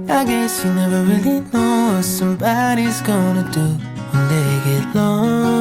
I guess you never really know what somebody's gonna do when they get lonely.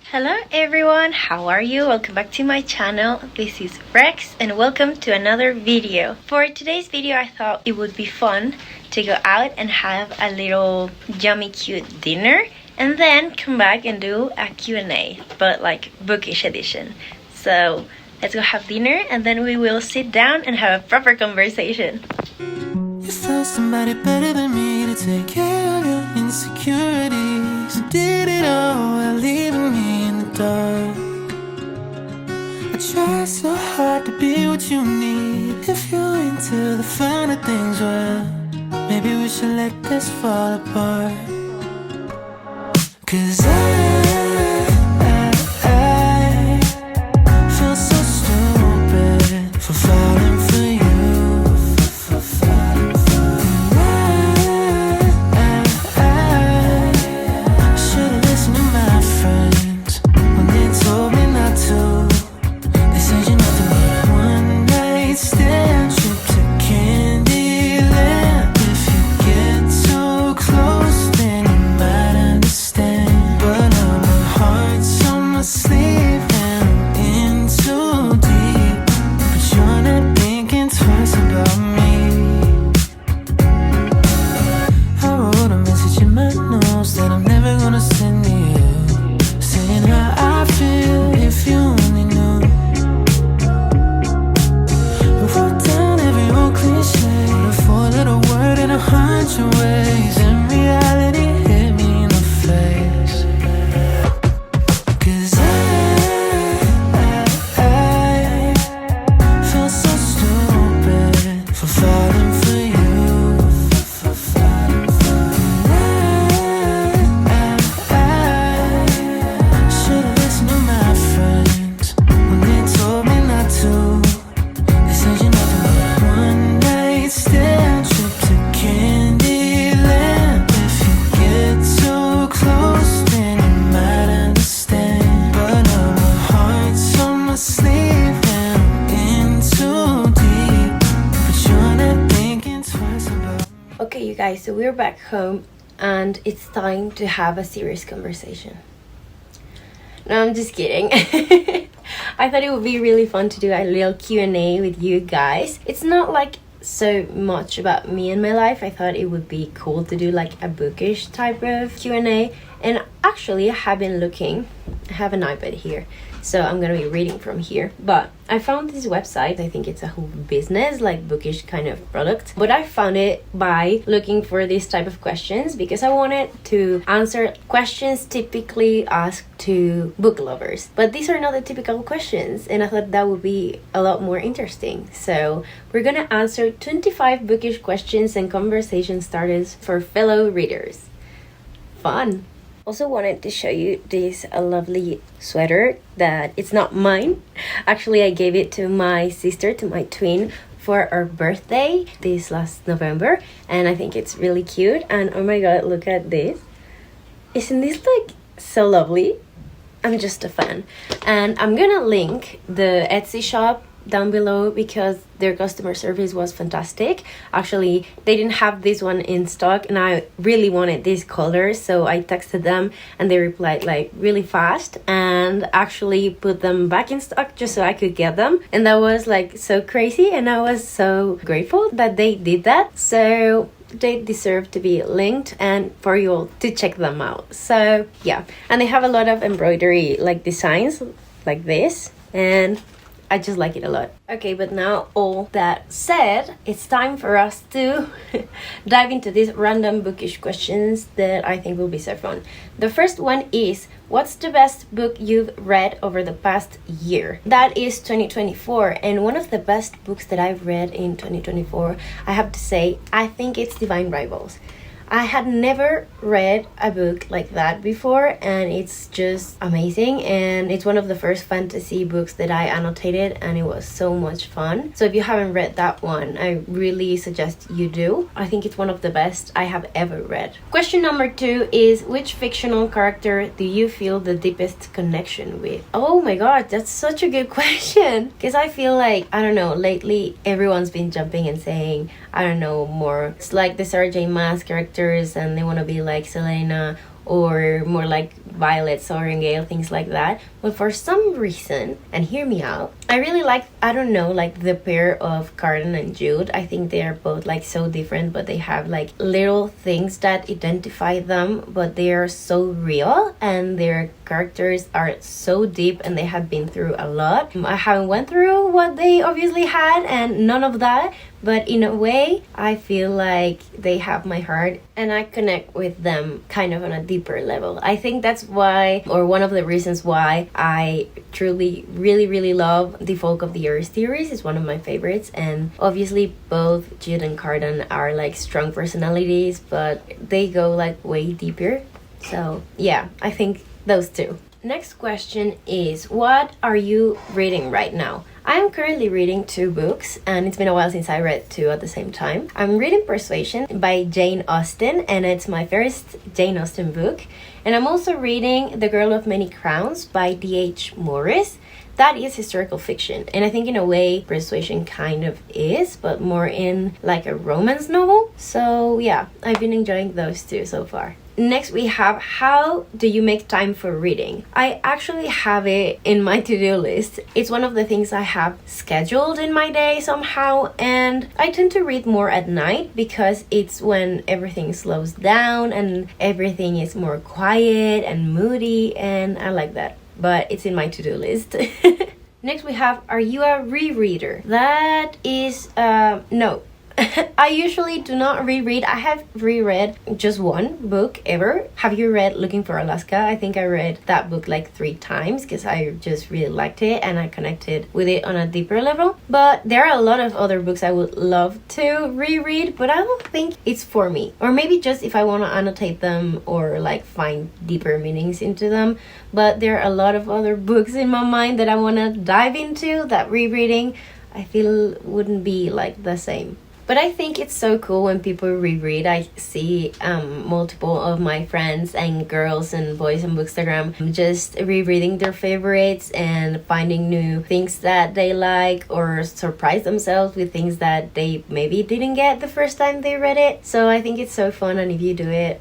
Hello everyone, how are you? Welcome back to my channel. This is Rex and welcome to another video. For today's video I thought it would be fun to go out and have a little yummy cute dinner and then come back and do a Q&A, but like bookish edition. So let's go have dinner and then we will sit down and have a proper conversation. You found somebody better than me to take care of your insecurities. You did it all while leaving me in the dark. I try so hard to be what you need. If you're into the finer things, well, maybe we should let this fall apart. 'Cause I feel so stupid for falling for you. Should've listened to my friends when they told me not to. They said you're nothing but a one-night stand, trip to Candyland. If you get too close, then you might understand. But now my heart's on my sleeve and I'm in too deep. But you're not thinking twice about me. I wrote a message in my notes that I'm never gonna send to you, saying how I feel if you only knew. I wrote down every old cliche, a four-letter word in 100 ways, and reality hit me in the face. 'Cause I feel so stupid for falling for you. Should've listened to my friends when they told me not to. They said you're nothing but a one-night stand, trip to Candyland. If you get too close, then you might understand. But now my heart's on my sleeve and I'm in too deep. But you're not thinking twice about. Okay you guys, so we're back home and it's time to have a serious conversation. No, I'm just kidding. I thought it would be really fun to do a little Q&A with you guys. It's not like so much about me and my life. I thought it would be cool to do like a bookish type of Q&A. And actually I have been looking. I have an iPad here, so I'm gonna be reading from here. But I found this website. I think it's a whole business, like bookish kind of product. But I found it by looking for this type of questions because I wanted to answer questions typically asked to book lovers. But these are not the typical questions, and I thought that would be a lot more interesting. So we're gonna answer 25 bookish questions and conversation starters for fellow readers. Fun! Also wanted to show you this lovely sweater that it's not mine. Actually, I gave it to my sister, to my twin, for our birthday this last November, and I think it's really cute. And oh my god, look at this. Isn't this like so lovely? I'm just a fan. And I'm gonna link the Etsy shop down below because their customer service was fantastic. Actually, they didn't have this one in stock and I really wanted this color, so I texted them and they replied like really fast and actually put them back in stock just so I could get them. And that was like so crazy, and I was so grateful that they did that. So they deserve to be linked and for you all to check them out. So yeah, and they have a lot of embroidery like designs like this, and I just like it a lot. Okay, but now all that said, it's time for us to dive into these random bookish questions that I think will be so fun. The first one is, what's the best book you've read over the past year? That is 2024, and one of the best books that I've read in 2024, I have to say, I think it's Divine Rivals. I had never read a book like that before, and it's just amazing. And it's one of the first fantasy books that I annotated, and it was so much fun. So if you haven't read that one, I really suggest you do. I think it's one of the best I have ever read. Question number 2 is, which fictional character do you feel the deepest connection with? Oh my god, that's such a good question. Because I feel like, I don't know, lately everyone's been jumping and saying, I don't know, more. It's like the Sarah J. Maas characters, and they want to be like Selena, or more like Violet, Sorrentale, things like that. But for some reason, and hear me out, I really like, I don't know, like the pair of Carden and Jude. I think they are both like so different, but they have like little things that identify them, but they are so real, and their characters are so deep, and they have been through a lot. I haven't went through what they obviously had, and none of that, but in a way, I feel like they have my heart, and I connect with them kind of on a deeper level. I think that's why, or one of the reasons why, I truly really love the Folk of the Earth series. It's one of my favorites, and obviously both Jude and Carden are like strong personalities, but they go like way deeper. So yeah, I think those two. Next question is, what are you reading right now? I am currently reading 2 books, and it's been a while since I read 2 at the same time. I'm reading Persuasion by Jane Austen, and it's my first Jane Austen book. And I'm also reading The Girl of Many Crowns by D.H. Morris. That is historical fiction, and I think in a way Persuasion kind of is, but more in like a romance novel. So yeah, I've been enjoying those 2 so far. Next we have, how do you make time for reading? I actually have it in my to-do list. It's one of the things I have scheduled in my day somehow, and I tend to read more at night because it's when everything slows down and everything is more quiet and moody, and I like that. But it's in my to-do list. Next we have, are you a rereader? That is, no. I usually do not reread. I have reread just one book ever. Have you read Looking for Alaska? I think I read that book like 3 times because I just really liked it and I connected with it on a deeper level. But there are a lot of other books I would love to reread, but I don't think it's for me. Or maybe just if I want to annotate them or like find deeper meanings into them. But there are a lot of other books in my mind that I want to dive into that rereading I feel wouldn't be like the same. But I think it's so cool when people reread. I see multiple of my friends and girls and boys on bookstagram just rereading their favorites and finding new things that they like, or surprise themselves with things that they maybe didn't get the first time they read it. So I think it's so fun, and if you do it,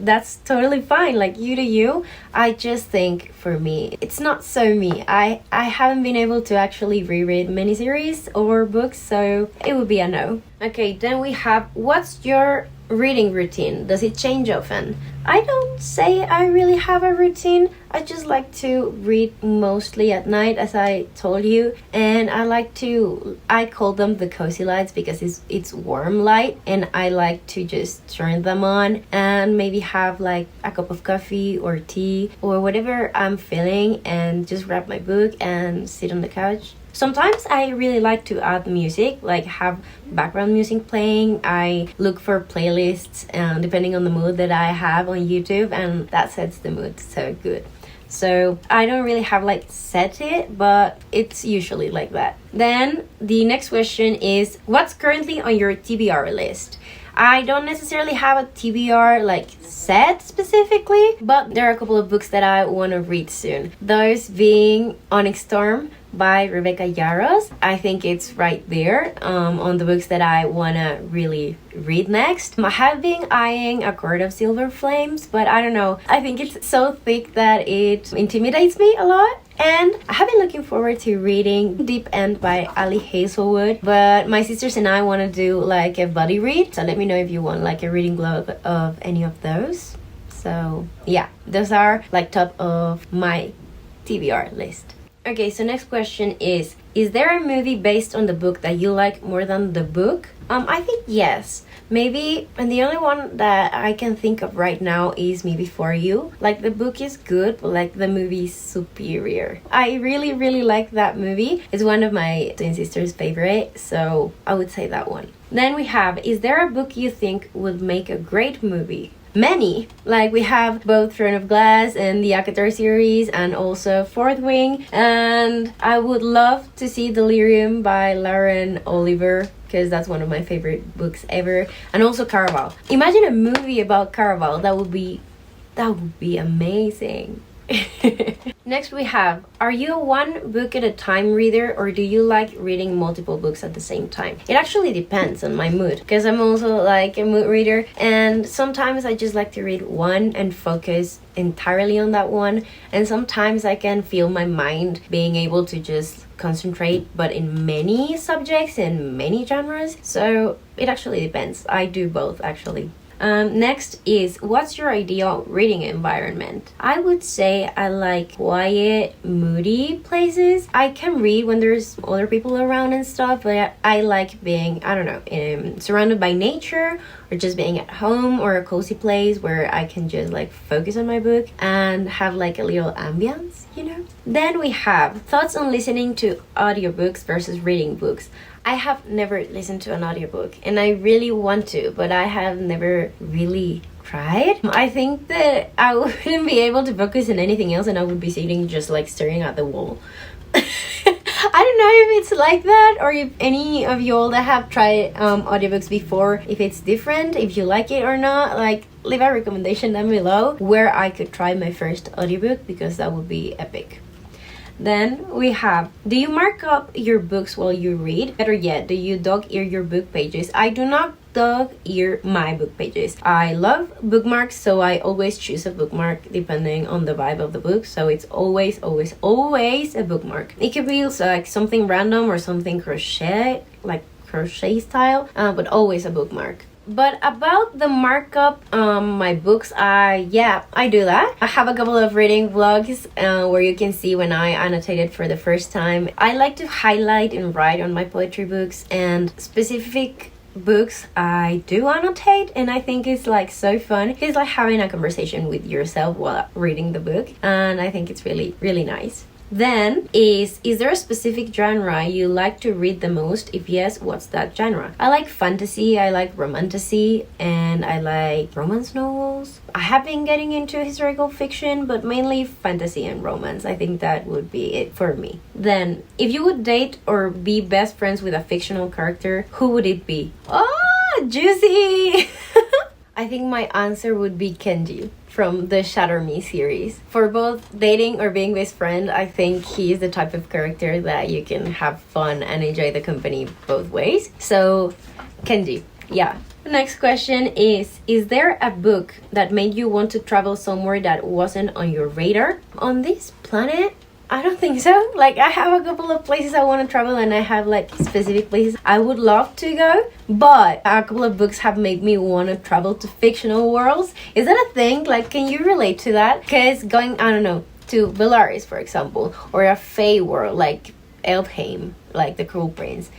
that's totally fine. Like, you do you. I just think for me, it's not so me. I haven't been able to actually reread miniseries or books, so it would be a no. Okay, then we have, what's your reading routine? Does it change often? I don't say I really have a routine. I just like to read mostly at night, as I told you, and I call them the cozy lights because it's warm light, and I like to just turn them on and maybe have like a cup of coffee or tea or whatever I'm feeling, and just grab my book and sit on the couch. Sometimes I really like to add music, like have background music playing. I look for playlists depending on the mood that I have on YouTube, and that sets the mood so good. So I don't really have like set it, but it's usually like that. Then the next question is, what's currently on your TBR list? I don't necessarily have a TBR like set specifically, but there are a couple of books that I want to read soon. Those being Onyx Storm by Rebecca Yarros. I think it's right there on the books that I want to really read next. I have been eyeing A Court of Silver Flames, but I don't know. I think it's so thick that it intimidates me a lot. And I have been looking forward to reading Deep End by Ali Hazelwood, but my sisters and I want to do like a buddy read, so let me know if you want like a reading blog of any of those. So yeah, those are like top of my TBR list. Okay, so next question is, Is there a movie based on the book that you like more than the book? I think yes. Maybe, and the only one that I can think of right now is Me Before You. Like, the book is good, but like the movie is superior. I really, really like that movie. It's one of my twin sisters' favorite, so I would say that one. Then we have, is there a book you think would make a great movie? Many. Like, we have both Throne of Glass and the Akatar series, and also Fourth Wing. And I would love to see Delirium by Lauren Oliver, because that's one of my favorite books ever. And also Caraval. Imagine a movie about Caraval. That would be amazing. Next we have, are you a one book at a time reader, or do you like reading multiple books at the same time? It actually depends on my mood, because I'm also like a mood reader, and sometimes I just like to read one and focus entirely on that one, and sometimes I can feel my mind being able to just concentrate, but in many subjects and many genres. So it actually depends. I do both actually. Next is, what's your ideal reading environment? I would say I like quiet, moody places. I can read when there's other people around and stuff, but I like being, I don't know, surrounded by nature, or just being at home, or a cozy place where I can just like focus on my book and have like a little ambience, you know? Then we have thoughts on listening to audiobooks versus reading books. I have never listened to an audiobook, and I really want to, but I have never really tried. I think that I wouldn't be able to focus on anything else, and I would be sitting just like staring at the wall. I don't know if it's like that, or if any of you all that have tried audiobooks before, if it's different, if you like it or not. Like, leave a recommendation down below where I could try my first audiobook, because that would be epic. Then we have, do you mark up your books while you read? Better yet, do you dog-ear your book pages? I do not dog-ear my book pages. I love bookmarks, so I always choose a bookmark depending on the vibe of the book. So it's always a bookmark. It could be like something random or something crochet, like crochet style, but always a bookmark. But about the markup my books, I do that. I have a couple of reading vlogs where you can see when I annotated for the first time. I like to highlight and write on my poetry books, and specific books I do annotate, and I think it's like so fun. It's like having a conversation with yourself while reading the book, and I think it's really, really nice. Then is there a specific genre you like to read the most? If yes, what's that genre? I like fantasy, I like romantasy, and I like romance novels. I have been getting into historical fiction, but mainly fantasy and romance. I think that would be it for me. Then, if you would date or be best friends with a fictional character, who would it be? Oh, juicy! I think my answer would be Kenji from the Shatter Me series. For both dating or being best friend, I think he is the type of character that you can have fun and enjoy the company both ways. So, Kenji, yeah. The next question is there a book that made you want to travel somewhere that wasn't on your radar? On this planet? I don't think so. Like, I have a couple of places I want to travel, and I have like specific places I would love to go, but a couple of books have made me want to travel to fictional worlds. Is that a thing? Like, can you relate to that? Because going, I don't know, to Bellaris, for example, or a fae world like Elfheim, like the Cruel Prince,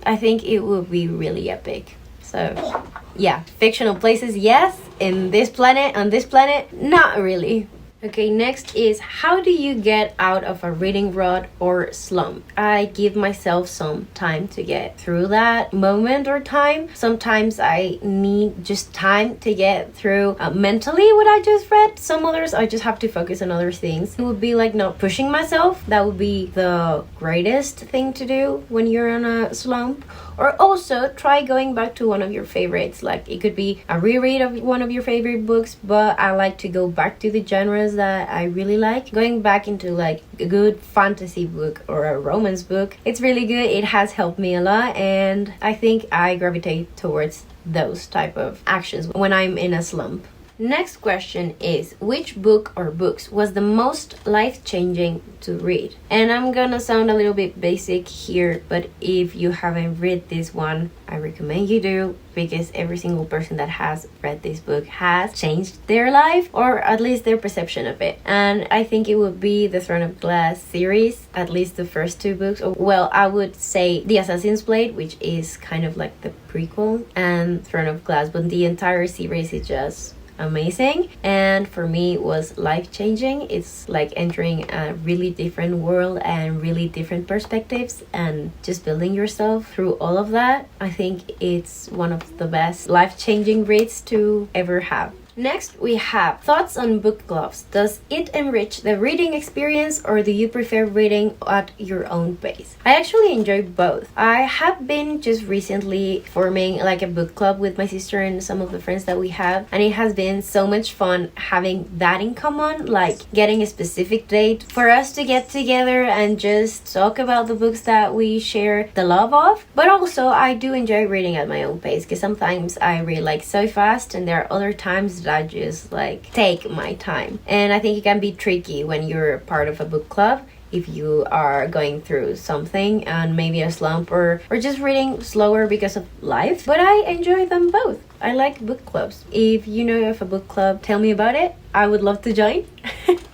I think it would be really epic. So yeah, fictional places, yes. On this planet, not really. Okay, next is, how do you get out of a reading rut or slump? I give myself some time to get through that moment or time. Sometimes I need just time to get through mentally what I just read. Some others I just have to focus on other things. It would be like not pushing myself. That would be the greatest thing to do when you're on a slump. Or also try going back to one of your favorites. Like, it could be a reread of one of your favorite books, but I like to go back to the genres that I really like. Going back into like a good fantasy book or a romance book, it's really good. It has helped me a lot, and I think I gravitate towards those type of actions when I'm in a slump. Next question is, which book or books was the most life-changing to read? And I'm gonna sound a little bit basic here, but if you haven't read this one, I recommend you do, because every single person that has read this book has changed their life, or at least their perception of it. And I think it would be the Throne of Glass series, at least the first two books. Well, I would say The Assassin's Blade, which is kind of like the prequel, and Throne of Glass, but the entire series is just amazing, and for me it was life-changing. It's like entering a really different world and really different perspectives, and just building yourself through all of that. I think it's one of the best life-changing reads to ever have. Next, we have thoughts on book clubs. Does it enrich the reading experience, or do you prefer reading at your own pace? I actually enjoy both. I have been just recently forming like a book club with my sister and some of the friends that we have, and it has been so much fun having that in common, like getting a specific date for us to get together and just talk about the books that we share the love of. But also, I do enjoy reading at my own pace, because sometimes I read like so fast, and there are other times that I just like take my time. And I think it can be tricky when you're part of a book club, if you are going through something and maybe a slump, or just reading slower because of life. But I enjoy them both. I like book clubs. If you know of a book club, tell me about it. I would love to join.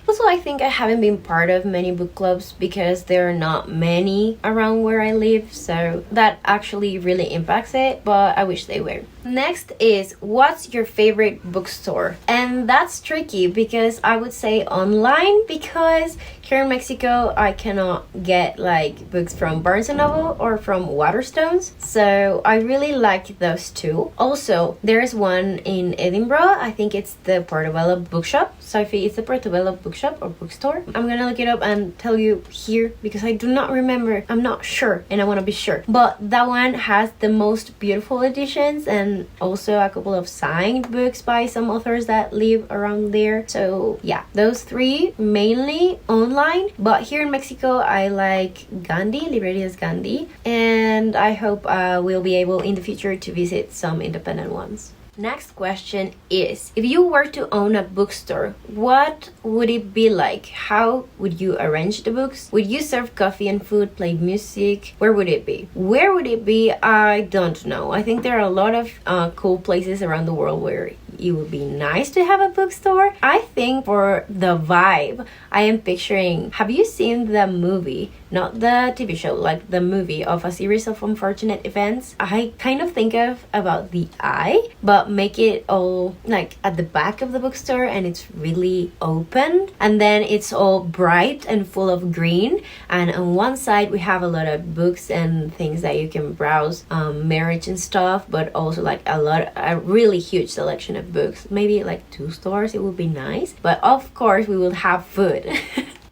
Also, I think I haven't been part of many book clubs because there are not many around where I live, so that actually really impacts it, but I wish they were. Next is, what's your favorite bookstore? And that's tricky, because I would say online, because here in Mexico I cannot get like books from Barnes & Noble or from Waterstones, so I really like those two. Also, there's one in Edinburgh. I think it's the Portobello Bookshop. Sophie, it's the Portobello Bookshop or bookstore. I'm gonna look it up and tell you here, because I do not remember. I'm not sure, and I want to be sure. But that one has the most beautiful editions, and also a couple of signed books by some authors that live around there. So yeah, those three mainly online. But here in Mexico, I like Gandhi, Librerias Gandhi, and I hope we'll be able in the future to visit some independent ones. Next question is, if you were to own a bookstore, what would it be like? How would you arrange the books? Would you serve coffee and food, play music? Where would it be? Where would it be? I don't know. I think there are a lot of cool places around the world where it would be nice to have a bookstore. I think for the vibe, I am picturing, have you seen the movie, not the TV show, like the movie of A Series of Unfortunate Events? I kind of think of about the eye, but make it all like at the back of the bookstore, and it's really open, and then it's all bright and full of green, and on one side we have a lot of books and things that you can browse, marriage and stuff, but also like a really huge selection of books, maybe like 2 stores. It would be nice, but of course we will have food.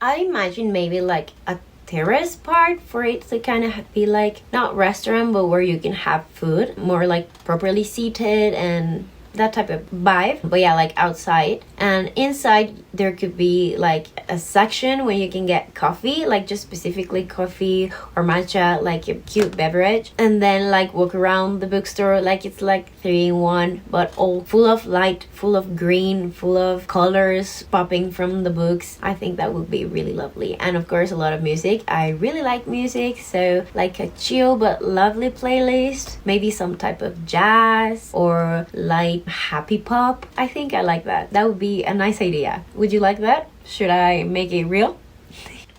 I imagine maybe like a terrace part for it to kind of be like not restaurant, but where you can have food, more like properly seated and that type of vibe. But yeah, like outside, and inside there could be like a section where you can get coffee, like just specifically coffee or matcha, like a cute beverage, and then like walk around the bookstore like it's like 3-in-1, but all full of light, full of green, full of colors popping from the books. I think that would be really lovely. And of course, a lot of music. I really like music, so like a chill but lovely playlist, maybe some type of jazz or light happy pop. I think I like that. That would be a nice idea. Would you like that? Should I make it real?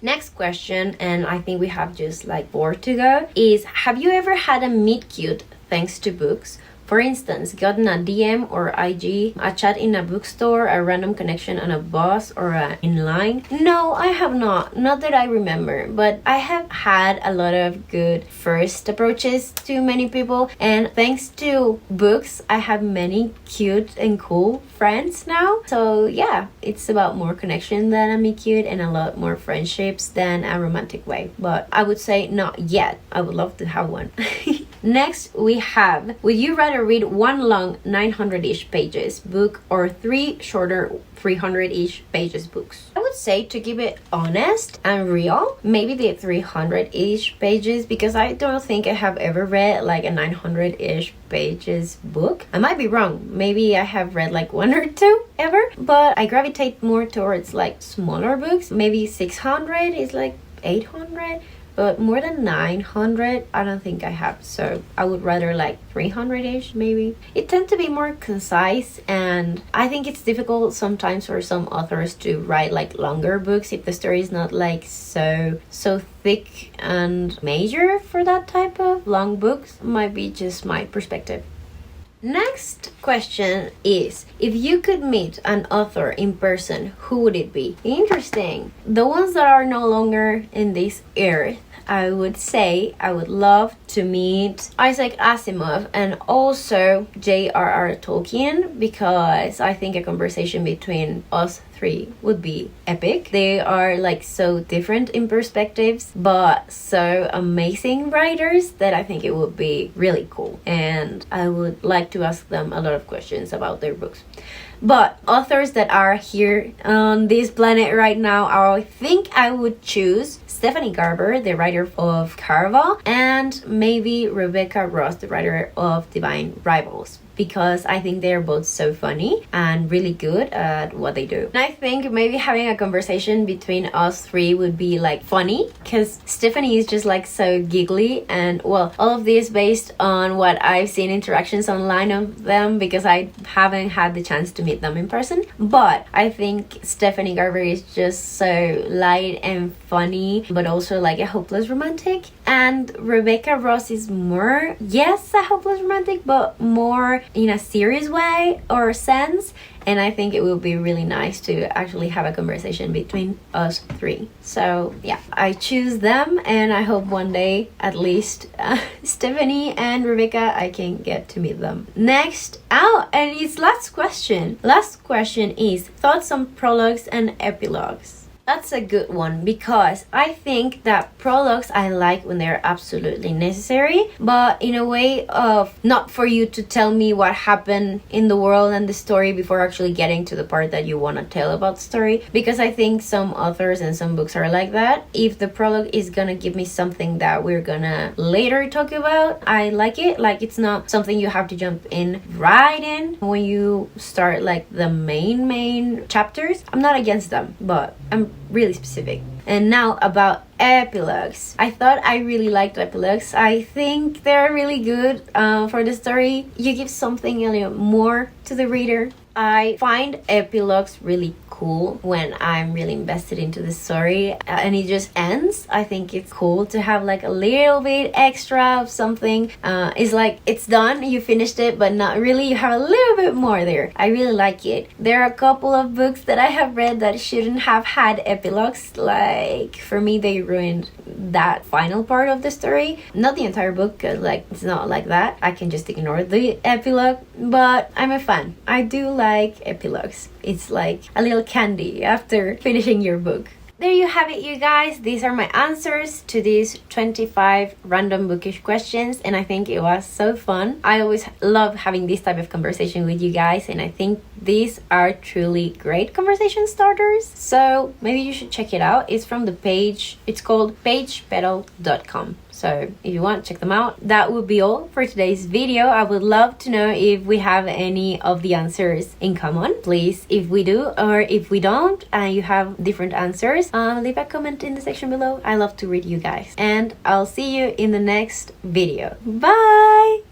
Next question, and I think we have just like 4 to go, is, have you ever had a meet cute thanks to books? For instance, gotten a DM or IG, a chat in a bookstore, a random connection on a bus or in line? No, I have not. Not that I remember, but I have had a lot of good first approaches to many people, and thanks to books, I have many cute and cool friends now. So yeah, it's about more connection than a meet cute, and a lot more friendships than a romantic way. But I would say not yet. I would love to have one. Next, we have, would you rather read one long 900-ish pages book or 3 shorter 300-ish pages books? I would say, to keep it honest and real, maybe the 300-ish pages, because I don't think I have ever read like a 900-ish pages book. I might be wrong. Maybe I have read like 1 or 2 ever, but I gravitate more towards like smaller books. Maybe 600 is like 800. But more than 900, I don't think I have. So I would rather like 300-ish maybe. It tends to be more concise, and I think it's difficult sometimes for some authors to write like longer books if the story is not like so thick and major for that type of long books. Might be just my perspective. Next question is, if you could meet an author in person, who would it be? Interesting. The ones that are no longer in this earth, I would say I would love to meet Isaac Asimov and also J.R.R. Tolkien, because I think a conversation between us 3 would be epic. They are like so different in perspectives, but so amazing writers that I think it would be really cool. And I would like to ask them a lot of questions about their books. But authors that are here on this planet right now, I think I would choose Stephanie Garber, the writer of Caraval, and maybe Rebecca Ross, the writer of Divine Rivals, because I think they're both so funny and really good at what they do. And I think maybe having a conversation between us 3 would be like funny, because Stephanie is just like so giggly, and well, all of this based on what I've seen interactions online of them, because I haven't had the chance to meet them in person. But I think Stephanie Garber is just so light and funny, but also like a hopeless romantic. And Rebecca Ross is more, yes, a hopeless romantic, but more in a serious way or sense. And I think it would be really nice to actually have a conversation between us 3. So yeah, I choose them, and I hope one day at least Stephanie and Rebecca, I can get to meet them. Next, and it's last question. Last question is thoughts on prologues and epilogues. That's a good one, because I think that prologues I like when they're absolutely necessary, but in a way of not for you to tell me what happened in the world and the story before actually getting to the part that you want to tell about the story, because I think some authors and some books are like that. If the prologue is gonna give me something that we're gonna later talk about, I like it. Like, it's not something you have to jump in right in when you start like the main chapters. I'm not against them, but I'm really specific. And now about epilogues. I thought I really liked epilogues. I think they're really good for the story. You give something a little more to the reader. I find epilogues really cool when I'm really invested into the story and it just ends. I think it's cool to have like a little bit extra of something. It's like it's done, you finished it, but not really. You have a little bit more there. I really like it. There are a couple of books that I have read that shouldn't have had epilogues. Like, for me, they ruined that final part of the story. Not the entire book, because like it's not like that. I can just ignore the epilogue, but I'm a fan. I do like epilogues. It's like a little candy after finishing your book. There you have it, you guys. These are my answers to these 25 random bookish questions, and I think it was so fun. I always love having this type of conversation with you guys, and I think these are truly great conversation starters. So maybe you should check it out. It's from the page. It's called pagepetal.com. So if you want, check them out. That would be all for today's video. I would love to know if we have any of the answers in common. Please, if we do or if we don't and you have different answers, leave a comment in the section below. I love to read you guys. And I'll see you in the next video. Bye!